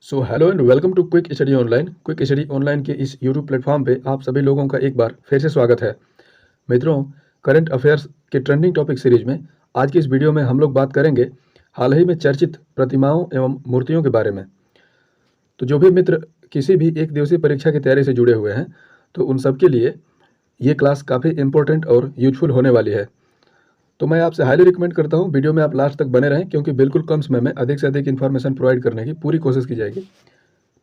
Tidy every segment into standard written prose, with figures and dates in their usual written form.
So hello and welcome to Quick Study Online. Quick Study Online के इस YouTube platform पे आप सभी लोगों का एक बार फिर से स्वागत है। मित्रों, करंट अफेयर्स के ट्रेंडिंग टॉपिक सीरीज में आज की इस वीडियो में हम लोग बात करेंगे हाल ही में चर्चित प्रतिमाओं एवं मूर्तियों के बारे में। तो जो भी मित्र किसी भी एक दिवसीय परीक्षा की तैयारी से जुड़े हुए हैं तो उन सब के लिए ये क्लास काफ़ी इंपॉर्टेंट और यूजफुल होने वाली है। तो मैं आपसे हाईली रिकमेंड करता हूँ वीडियो में आप लास्ट तक बने रहें, क्योंकि बिल्कुल कम समय में अधिक से अधिक इन्फॉर्मेशन प्रोवाइड करने की पूरी कोशिश की जाएगी।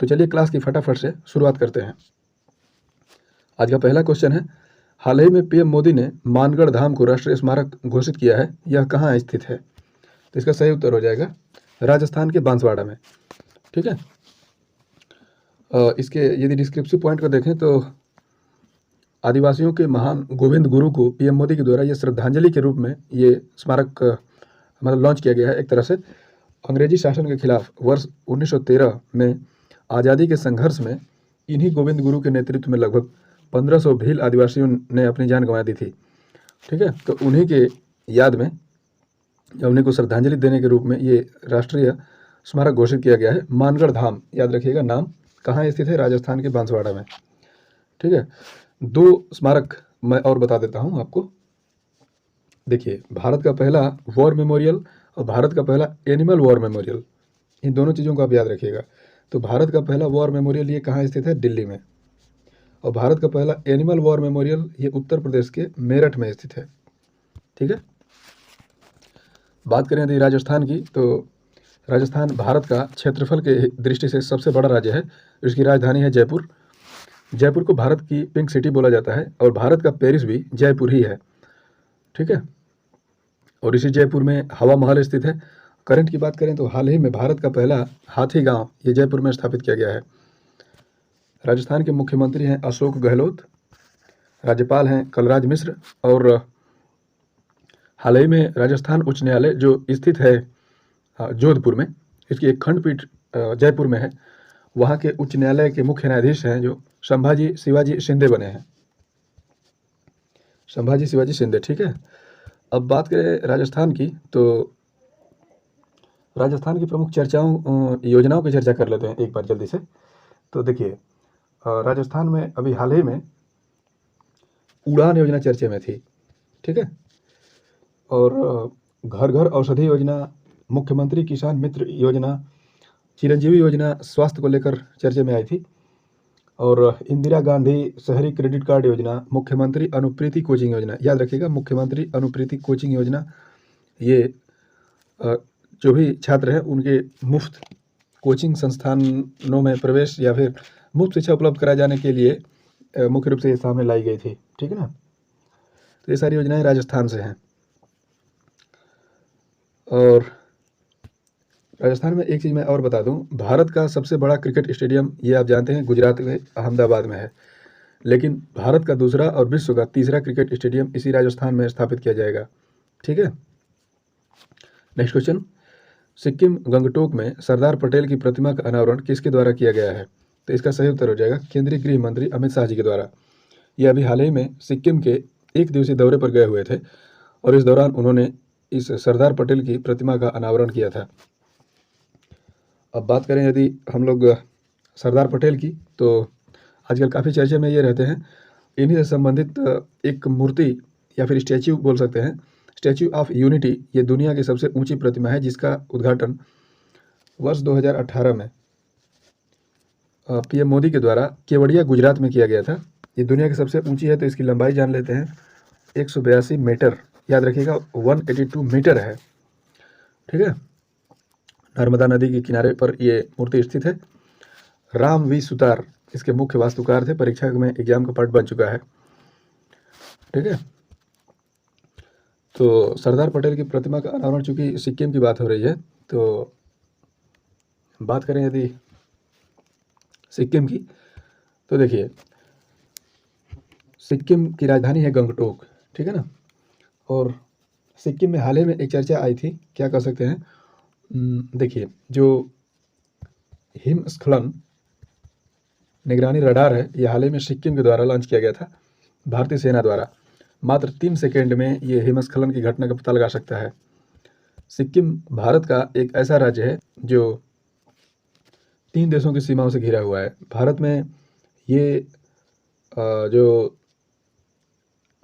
तो चलिए क्लास की फटाफट से शुरुआत करते हैं। आज का पहला क्वेश्चन है, हाल ही में पीएम मोदी ने मानगढ़ धाम को राष्ट्रीय स्मारक घोषित किया है, यह कहाँ स्थित है? तो इसका सही उत्तर हो जाएगा राजस्थान के बांसवाड़ा में। ठीक है। इसके यदि डिस्क्रिप्टिव पॉइंट को देखें तो आदिवासियों के महान गोविंद गुरु को पीएम मोदी के द्वारा ये श्रद्धांजलि के रूप में ये स्मारक मतलब लॉन्च किया गया है। एक तरह से अंग्रेजी शासन के खिलाफ वर्ष 1913 में आज़ादी के संघर्ष में इन्हीं गोविंद गुरु के नेतृत्व में लगभग 1500 भील आदिवासियों ने अपनी जान गंवा दी थी। ठीक है। तो उन्हीं के याद में या उन्हीं को श्रद्धांजलि देने के रूप में ये राष्ट्रीय स्मारक घोषित किया गया है। मानगढ़ धाम, याद रखिएगा नाम, कहाँ स्थित है? राजस्थान के बांसवाड़ा में। ठीक है। दो स्मारक मैं और बता देता हूँ आपको। देखिए, भारत का पहला वॉर मेमोरियल और भारत का पहला एनिमल वॉर मेमोरियल, इन दोनों चीज़ों को आप याद रखिएगा। तो भारत का पहला वॉर मेमोरियल ये कहाँ स्थित है? दिल्ली में। और भारत का पहला एनिमल वॉर मेमोरियल ये उत्तर प्रदेश के मेरठ में स्थित है। ठीक है। बात करें यदि राजस्थान की, तो राजस्थान भारत का क्षेत्रफल के दृष्टि से सबसे बड़ा राज्य है। इसकी राजधानी है जयपुर। जयपुर को भारत की पिंक सिटी बोला जाता है और भारत का पेरिस भी जयपुर ही है। ठीक है। और इसी जयपुर में हवा महल स्थित है। करंट की बात करें तो हाल ही में भारत का पहला हाथी गांव ये जयपुर में स्थापित किया गया है। राजस्थान के मुख्यमंत्री हैं अशोक गहलोत, राज्यपाल हैं कलराज मिश्र। और हाल ही में राजस्थान उच्च न्यायालय जो स्थित है जोधपुर में, इसकी एक खंडपीठ जयपुर में है, वहाँ के उच्च न्यायालय के मुख्य न्यायाधीश हैं जो संभाजी शिवाजी शिंदे बने हैं। संभाजी शिवाजी शिंदे। ठीक है। अब बात करें राजस्थान की, तो राजस्थान की प्रमुख चर्चाओं योजनाओं की चर्चा कर लेते हैं एक बार जल्दी से। तो देखिए, राजस्थान में अभी हाल ही में उड़ान योजना चर्चे में थी। ठीक है। और घर घर औषधि योजना, मुख्यमंत्री किसान मित्र योजना, चिरंजीवी योजना स्वास्थ्य को लेकर चर्चे में आई थी। और इंदिरा गांधी शहरी क्रेडिट कार्ड योजना, मुख्यमंत्री अनुप्रीति कोचिंग योजना, याद रखिएगा मुख्यमंत्री अनुप्रीति कोचिंग योजना, ये जो भी छात्र हैं उनके मुफ्त कोचिंग संस्थानों में प्रवेश या फिर मुफ्त शिक्षा उपलब्ध कराए जाने के लिए मुख्य रूप से ये सामने लाई गई थी। ठीक है ना। तो ये सारी योजनाएं राजस्थान से हैं। और राजस्थान में एक चीज़ मैं और बता दूं, भारत का सबसे बड़ा क्रिकेट स्टेडियम ये आप जानते हैं गुजरात में अहमदाबाद में है, लेकिन भारत का दूसरा और विश्व का तीसरा क्रिकेट स्टेडियम इसी राजस्थान में स्थापित किया जाएगा। ठीक है। नेक्स्ट क्वेश्चन, सिक्किम गंगटोक में सरदार पटेल की प्रतिमा का अनावरण किसके द्वारा किया गया है? तो इसका सही उत्तर हो जाएगा केंद्रीय गृह मंत्री अमित शाह जी के द्वारा। ये अभी हाल ही में सिक्किम के एक दिवसीय दौरे पर गए हुए थे और इस दौरान उन्होंने इस सरदार पटेल की प्रतिमा का अनावरण किया था। अब बात करें यदि हम लोग सरदार पटेल की, तो आजकल काफ़ी चर्चे में ये रहते हैं। इन्हीं से संबंधित एक मूर्ति या फिर स्टैच्यू बोल सकते हैं, स्टैच्यू ऑफ यूनिटी, ये दुनिया की सबसे ऊंची प्रतिमा है जिसका उद्घाटन वर्ष 2018 में पीएम मोदी के द्वारा केवड़िया गुजरात में किया गया था। ये दुनिया की सबसे ऊंची है। तो इसकी लंबाई जान लेते हैं, 182 मीटर, याद रखिएगा 182 मीटर है। ठीक है। नर्मदा नदी के किनारे पर ये मूर्ति स्थित है। राम वी सुतार इसके मुख्य वास्तुकार थे, परीक्षा में एग्जाम का पार्ट बन चुका है। ठीक है। तो सरदार पटेल की प्रतिमा का अनावरण, चूंकि सिक्किम की बात हो रही है तो बात करें यदि सिक्किम की, तो देखिए सिक्किम की राजधानी है गंगटोक। ठीक है ना। और सिक्किम में हाल ही में एक चर्चा आई थी, क्या कर सकते हैं, देखिए जो हिमस्खलन निगरानी रडार है ये हाल ही में सिक्किम के द्वारा लॉन्च किया गया था भारतीय सेना द्वारा। मात्र 3 सेकेंड में ये हिमस्खलन की घटना का पता लगा सकता है। सिक्किम भारत का एक ऐसा राज्य है जो 3 देशों की सीमाओं से घिरा हुआ है। भारत में ये जो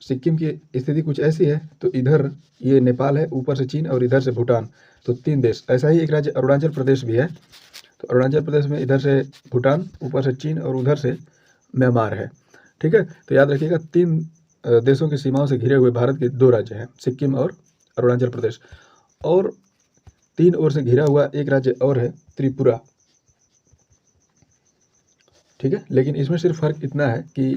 सिक्किम की स्थिति कुछ ऐसी है, तो इधर ये नेपाल है, ऊपर से चीन और इधर से भूटान, तो 3 देश। ऐसा ही एक राज्य अरुणाचल प्रदेश भी है, तो अरुणाचल प्रदेश में इधर से भूटान, ऊपर से चीन और उधर से म्यांमार है। ठीक है, तो याद रखिएगा 3 देशों की सीमाओं से घिरे हुए भारत के 2 राज्य हैं, सिक्किम और अरुणाचल प्रदेश। और 3 ओर से घिरा हुआ एक राज्य और है, त्रिपुरा। ठीक है, लेकिन इसमें सिर्फ फर्क इतना है कि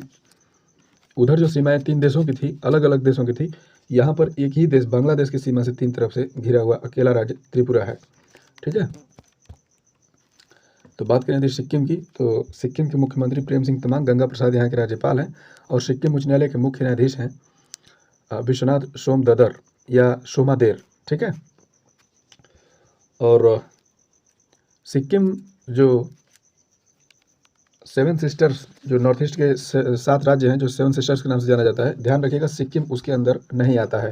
उधर जो सीमाएं 3 देशों की थी, अलग अलग देशों की थी, यहाँ पर एक ही देश बांग्लादेश की सीमा से 3 तरफ से घिरा हुआ अकेला राज्य त्रिपुरा है। ठीक है, तो बात करें यदि सिक्किम की, तो सिक्किम के मुख्यमंत्री प्रेम सिंह तमांग गंगा प्रसाद यहाँ के राज्यपाल हैं और सिक्किम उच्च न्यायालय के मुख्य न्यायाधीश हैं विश्वनाथ सोमददर या सोमादेर। ठीक है, और सिक्किम जो 7 सिस्टर्स, जो नॉर्थ ईस्ट के 7 राज्य हैं जो 7 सिस्टर्स के नाम से जाना जाता है, ध्यान रखिएगा सिक्किम उसके अंदर नहीं आता है।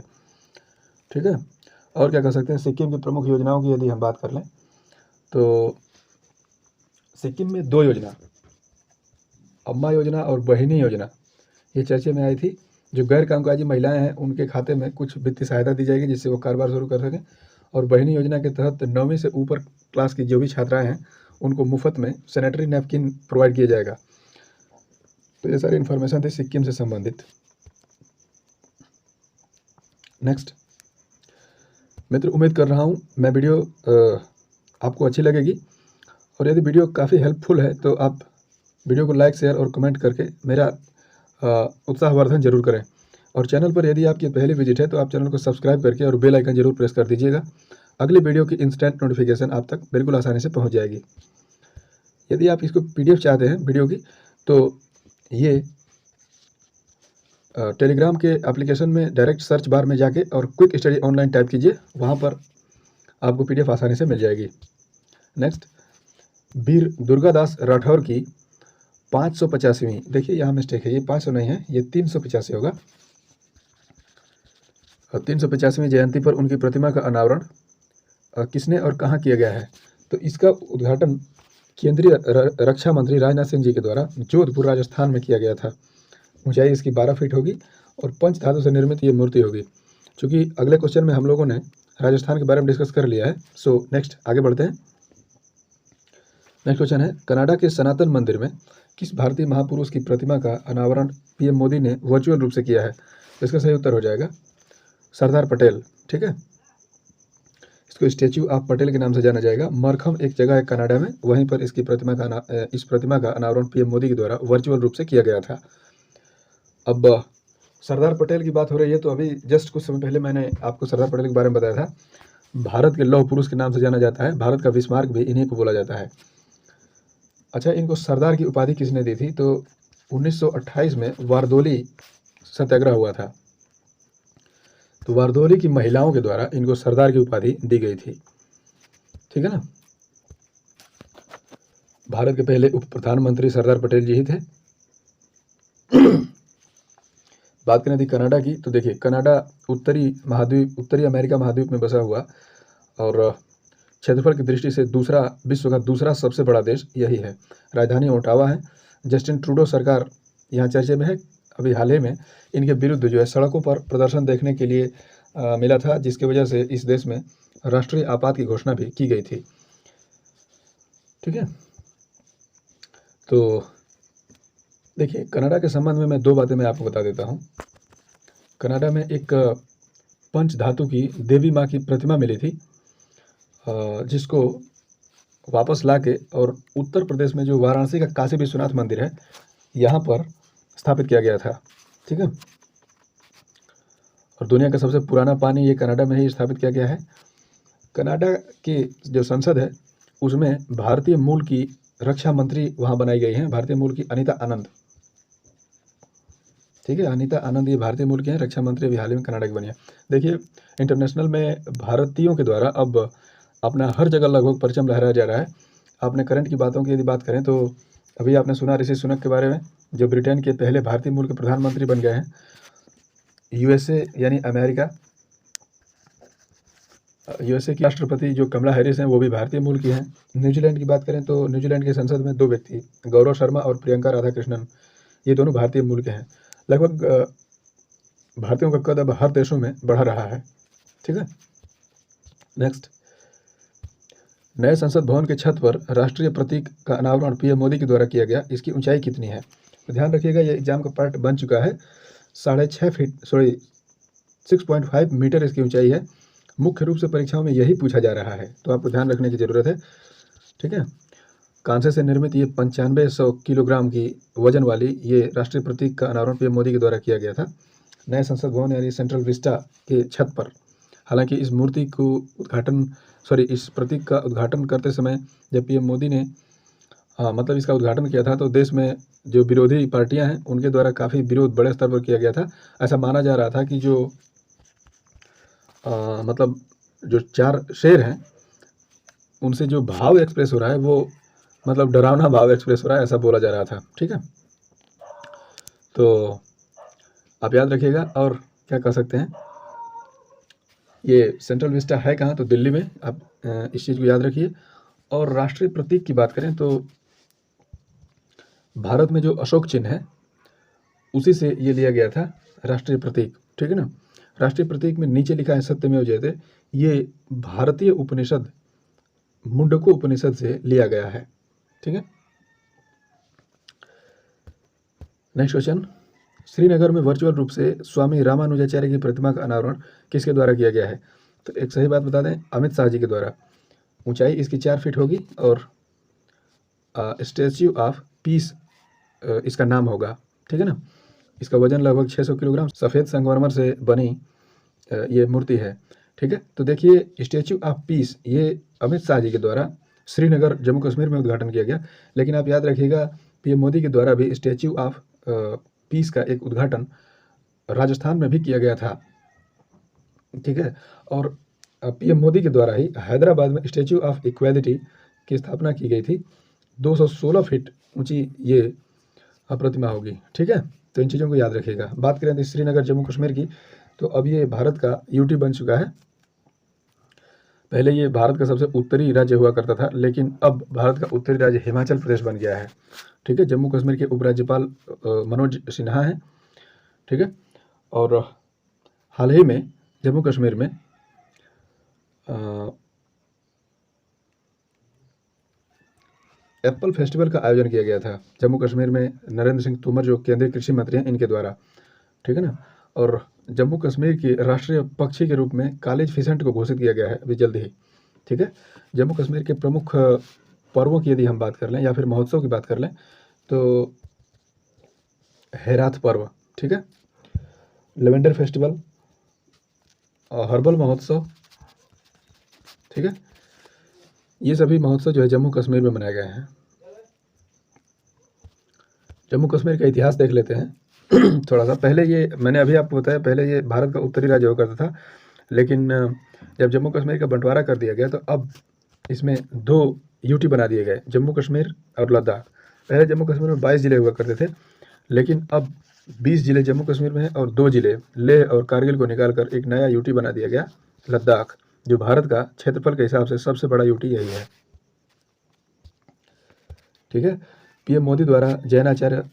ठीक है, और क्या कह सकते हैं, सिक्किम की प्रमुख योजनाओं की यदि हम बात कर लें तो सिक्किम में 2 योजना, अम्मा योजना और बहिनी योजना, ये चर्चे में आई थी। जो गैर कामकाजी महिलाएं हैं उनके खाते में कुछ वित्तीय सहायता दी जाएगी जिससे वो कारोबार शुरू कर सकें। और बहिनी योजना के तहत 9वीं से ऊपर क्लास की जो भी छात्राएं हैं उनको मुफ्त में सैनिटरी नैपकिन प्रोवाइड किया जाएगा। तो ये सारी इन्फॉर्मेशन थी सिक्किम से संबंधित। नेक्स्ट मित्र, उम्मीद कर रहा हूँ मैं वीडियो आपको अच्छी लगेगी, और यदि वीडियो काफ़ी हेल्पफुल है तो आप वीडियो को लाइक, शेयर और कमेंट करके मेरा उत्साहवर्धन जरूर करें। और चैनल पर यदि आपकी पहली विजिट है तो आप चैनल को सब्सक्राइब करके और बेल आइकन जरूर प्रेस कर दीजिएगा। अगली वीडियो की इंस्टेंट नोटिफिकेशन आप तक बिल्कुल आसानी से पहुंच जाएगी। यदि आप इसको PDF चाहते हैं वीडियो की, तो ये टेलीग्राम के एप्लीकेशन में डायरेक्ट सर्च बार में जाके और क्विक स्टडी ऑनलाइन टाइप कीजिए, वहाँ पर आपको PDF आसानी से मिल जाएगी। नेक्स्ट, वीर दुर्गादास राठौर की 585वीं, देखिए यहाँ मिस्टेक है, ये 500 नहीं है, ये 385 होगा। 385वीं जयंती पर उनकी प्रतिमा का अनावरण किसने और कहाँ किया गया है? तो इसका उद्घाटन केंद्रीय रक्षा मंत्री राजनाथ सिंह जी के द्वारा जोधपुर राजस्थान में किया गया था। ऊंचाई इसकी 12 फीट होगी और पंच धातु से निर्मित ये मूर्ति होगी। चूँकि अगले क्वेश्चन में हम लोगों ने राजस्थान के बारे में डिस्कस कर लिया है, सो नेक्स्ट आगे बढ़ते हैं। नेक्स्ट क्वेश्चन है, कनाडा के सनातन मंदिर में किस भारतीय महापुरुष की प्रतिमा का अनावरण PM मोदी ने वर्चुअल रूप से किया है? इसका सही उत्तर हो जाएगा सरदार पटेल। ठीक है, इसको स्टैच्यू ऑफ पटेल के नाम से जाना जाएगा। मरखम एक जगह है कनाडा में, वहीं पर इस प्रतिमा का अनावरण PM मोदी के द्वारा वर्चुअल रूप से किया गया था। अब सरदार पटेल की बात हो रही है, तो अभी जस्ट कुछ समय पहले मैंने आपको सरदार पटेल के बारे में बताया था। भारत के लौह पुरुष के नाम से जाना जाता है, भारत का बिस्मार्क भी इन्हीं को बोला जाता है। अच्छा, इनको सरदार की उपाधि किसने दी थी? तो 1928 में वारदोली सत्याग्रह हुआ था, तो वारदोली की महिलाओं के द्वारा इनको सरदार की उपाधि दी गई थी। ठीक है ना, भारत के पहले उप प्रधानमंत्री सरदार पटेल जी ही थे। बात करें यदि कनाडा की, तो देखिए कनाडा उत्तरी अमेरिका महाद्वीप में बसा हुआ और क्षेत्रफल की दृष्टि से विश्व का दूसरा सबसे बड़ा देश यही है। राजधानी ओटावा है। जस्टिन ट्रूडो सरकार यहाँ चर्चे में है। अभी हाल ही में इनके विरुद्ध जो है सड़कों पर प्रदर्शन देखने के लिए मिला था, जिसकी वजह से इस देश में राष्ट्रीय आपात की घोषणा भी की गई थी। ठीक है, तो देखिए कनाडा के संबंध में मैं 2 बातें मैं आपको बता देता हूँ। कनाडा में एक पंच धातु की देवी माँ की प्रतिमा मिली थी, जिसको वापस लाके और उत्तर प्रदेश में जो वाराणसी का काशी विश्वनाथ मंदिर है यहाँ पर स्थापित किया गया था। ठीक है, और दुनिया का सबसे पुराना पानी ये कनाडा में ही स्थापित किया गया है। कनाडा की जो संसद है उसमें भारतीय मूल की रक्षा मंत्री वहाँ बनाई गई हैं, भारतीय मूल की अनीता आनंद। ठीक है, अनीता आनंद ये भारतीय मूल की हैं, रक्षा मंत्री अभी हाल ही में कनाडा की बनी है। देखिए इंटरनेशनल में भारतीयों के द्वारा अब अपना हर जगह लगभग परचम लहराया जा रहा है। आपने करंट की बातों की यदि बात करें तो अभी आपने सुना ऋषि सुनक के बारे में, जो ब्रिटेन के पहले भारतीय मूल के प्रधानमंत्री बन गए हैं। USA यानी अमेरिका यूएसए की राष्ट्रपति जो कमला हैरिस हैं वो भी भारतीय मूल की हैं। न्यूजीलैंड की बात करें तो न्यूजीलैंड की संसद में 2 व्यक्ति, गौरव शर्मा और प्रियंका राधाकृष्णन, ये दोनों भारतीय मूल के हैं। लगभग भारतीयों का कद अब हर देशों में बढ़ रहा है। ठीक है। नेक्स्ट, नए संसद भवन के छत पर राष्ट्रीय प्रतीक का अनावरण पीएम मोदी के द्वारा किया गया। इसकी ऊंचाई कितनी है? तो ध्यान रखिएगा, ये एग्जाम का पार्ट बन चुका है। 6.5 फीट, 6.5 मीटर इसकी ऊंचाई है। मुख्य रूप से परीक्षाओं में यही पूछा जा रहा है, तो आपको ध्यान रखने की ज़रूरत है। ठीक है। कांसे से निर्मित ये 9500 किलोग्राम की वजन वाली ये राष्ट्रीय प्रतीक का अनावरण पीएम मोदी के द्वारा किया गया था नए संसद भवन यानी सेंट्रल विस्टा के छत पर। हालांकि इस मूर्ति को इस प्रतीक का उद्घाटन करते समय जब पीएम मोदी ने मतलब इसका उद्घाटन किया था, तो देश में जो विरोधी पार्टियां हैं उनके द्वारा काफ़ी विरोध बड़े स्तर पर किया गया था। ऐसा माना जा रहा था कि जो मतलब जो 4 शेर हैं उनसे जो भाव एक्सप्रेस हो रहा है वो मतलब डरावना भाव एक्सप्रेस हो रहा है, ऐसा बोला जा रहा था। ठीक है। तो आप याद रखिएगा। और क्या कर सकते हैं, ये सेंट्रल विस्टा है कहाँ? तो दिल्ली में। आप इस चीज़ को याद रखिए। और राष्ट्रीय प्रतीक की बात करें तो भारत में जो अशोक चिन्ह है उसी से ये लिया गया था राष्ट्रीय प्रतीक। ठीक है ना। राष्ट्रीय प्रतीक में नीचे लिखा है सत्यमेव जयते। ये भारतीय उपनिषद मुंडको उपनिषद से लिया गया है। ठीक है। नेक्स्ट क्वेश्चन, श्रीनगर में वर्चुअल रूप से स्वामी रामानुजाचार्य की प्रतिमा का अनावरण किसके द्वारा किया गया है? तो एक सही बात बता दें, अमित शाह जी के द्वारा। ऊंचाई इसकी 4 फीट होगी और स्टैच्यू ऑफ पीस इसका नाम होगा। ठीक है ना। इसका वजन लगभग 600 किलोग्राम सफ़ेद संगमरमर से बनी ये मूर्ति है। ठीक है। तो देखिए, स्टैच्यू ऑफ पीस ये अमित शाह जी के द्वारा श्रीनगर जम्मू कश्मीर में उद्घाटन किया गया। लेकिन आप याद रखिएगा, पीएम मोदी के द्वारा भी स्टैच्यू ऑफ पीस का एक उद्घाटन राजस्थान में भी किया गया था। ठीक है। और पीएम मोदी के द्वारा ही हैदराबाद में स्टैच्यू ऑफ इक्वालिटी की स्थापना की गई थी। 216 फीट ऊंची ये प्रतिमा होगी। ठीक है। तो इन चीज़ों को याद रखिएगा। बात करें तो श्रीनगर जम्मू कश्मीर की, तो अब ये भारत का यूटी बन चुका है। पहले ये भारत का सबसे उत्तरी राज्य हुआ करता था, लेकिन अब भारत का उत्तरी राज्य हिमाचल प्रदेश बन गया है। ठीक है। जम्मू कश्मीर के उपराज्यपाल मनोज सिन्हा हैं। ठीक है। और हाल ही में जम्मू कश्मीर में एप्पल फेस्टिवल का आयोजन किया गया था जम्मू कश्मीर में, नरेंद्र सिंह तोमर जो केंद्रीय कृषि मंत्री हैं इनके द्वारा। ठीक है ना। और जम्मू कश्मीर की राष्ट्रीय पक्षी के रूप में कालीज फिसेंट को घोषित किया गया है अभी जल्द ही। ठीक है। जम्मू कश्मीर के प्रमुख पर्वों की यदि हम बात कर लें या फिर महोत्सव की बात कर लें तो हेराथ पर्व, ठीक है, लेवेंडर फेस्टिवल और हर्बल महोत्सव, ठीक है, ये सभी महोत्सव जो है जम्मू कश्मीर में मनाए गए हैं। जम्मू कश्मीर का इतिहास देख लेते हैं थोड़ा सा। पहले ये मैंने अभी आपको बताया, पहले ये भारत का उत्तरी राज्य हुआ करता था, लेकिन जब जम्मू कश्मीर का बंटवारा कर दिया गया तो अब इसमें 2 यूटी बना दिए गए, जम्मू कश्मीर और लद्दाख। पहले जम्मू कश्मीर में 22 जिले हुआ करते थे, लेकिन अब 20 जिले जम्मू कश्मीर में हैं और 2 जिले लेह और कारगिल को निकालकर एक नया यूटी बना दिया गया, लद्दाख, जो भारत का क्षेत्रफल के हिसाब से सबसे बड़ा यूटी यही है। ठीक है। पीएम मोदी द्वारा जैनाचार्य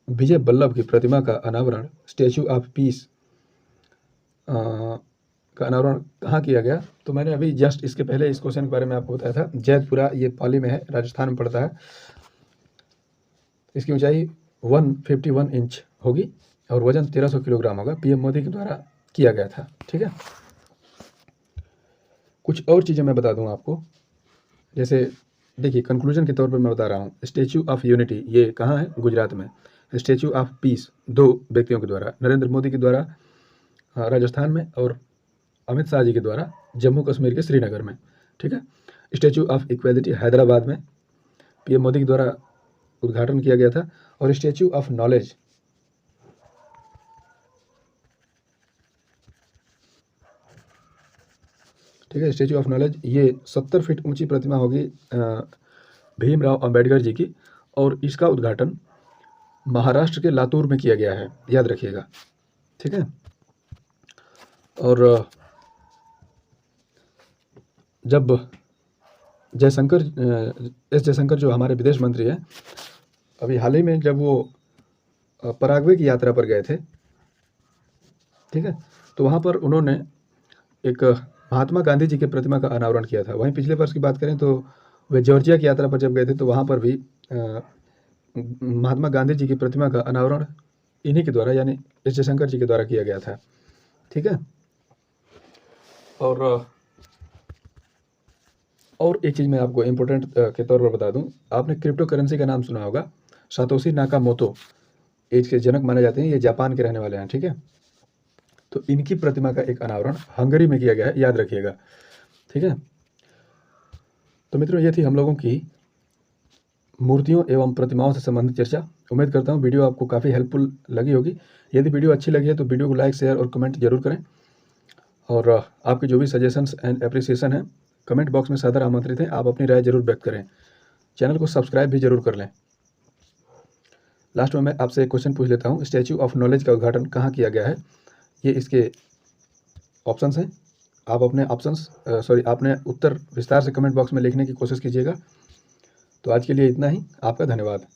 विजय वल्लभ की प्रतिमा का अनावरण, स्टैच्यू ऑफ पीस का अनावरण कहाँ किया गया? तो मैंने अभी जस्ट इसके पहले इस क्वेश्चन के बारे में आपको बताया था। जैतपुरा, ये पाली में है, राजस्थान में पड़ता है। इसकी ऊंचाई 151 इंच होगी और वजन 1300 किलोग्राम होगा। पीएम मोदी के द्वारा किया गया था। ठीक है। कुछ और चीज़ें मैं बता दूं आपको, जैसे देखिए कंक्लूजन के तौर पर मैं बता रहा हूँ। स्टैच्यू ऑफ यूनिटी ये कहाँ है? गुजरात में। स्टैच्यू ऑफ पीस 2 व्यक्तियों के द्वारा, नरेंद्र मोदी के द्वारा राजस्थान में और अमित शाह जी के द्वारा जम्मू कश्मीर के श्रीनगर में। ठीक है। स्टैच्यू ऑफ इक्वालिटी हैदराबाद में पीएम मोदी के द्वारा उद्घाटन किया गया था। और स्टैच्यू ऑफ नॉलेज, ठीक है, स्टैच्यू ऑफ नॉलेज ये 70 फीट ऊंची प्रतिमा होगी भीमराव अंबेडकर जी की, और इसका उद्घाटन महाराष्ट्र के लातूर में किया गया है, याद रखिएगा। ठीक है। और जब एस जयशंकर जो हमारे विदेश मंत्री हैं, अभी हाल ही में जब वो पराग्वे की यात्रा पर गए थे, ठीक है, तो वहाँ पर उन्होंने एक महात्मा गांधी जी की प्रतिमा का अनावरण किया था। वहीं पिछले वर्ष की बात करें तो वे जॉर्जिया की यात्रा पर जब गए थे तो वहाँ पर भी महात्मा गांधी जी की प्रतिमा का अनावरण इन्हीं के द्वारा यानी एस जयशंकर जी के द्वारा किया गया था, ठीक है। और एक चीज़ मैं आपको इम्पोर्टेंट के तौर पर बता दूं, आपने क्रिप्टो करेंसी का नाम सुना होगा। सातोशी नाकामोतो इसके जनक माने जाते हैं, ये जापान के रहने वाले हैं, ठीक है। तो इनकी प्रतिमा का एक अनावरण हंगरी में किया गया है, याद रखिएगा, ठीक है। तो मित्रों, ये थी हम लोगों की मूर्तियों एवं प्रतिमाओं से संबंधित चर्चा। उम्मीद करता हूँ वीडियो आपको काफ़ी हेल्पफुल लगी होगी। यदि वीडियो अच्छी लगी है तो वीडियो को लाइक, शेयर और कमेंट जरूर करें। और आपके जो भी सजेशंस एंड एप्रिसिएशन है कमेंट बॉक्स में सदैव आमंत्रित हैं। आप अपनी राय जरूर व्यक्त करें। चैनल को सब्सक्राइब भी जरूर कर लें। लास्ट में मैं आपसे एक क्वेश्चन पूछ लेता हूँ, स्टैच्यू ऑफ नॉलेज का उद्घाटन कहाँ किया गया है? ये इसके ऑप्शंस हैं। आप अपने उत्तर विस्तार से कमेंट बॉक्स में लिखने की कोशिश कीजिएगा। तो आज के लिए इतना ही। आपका धन्यवाद।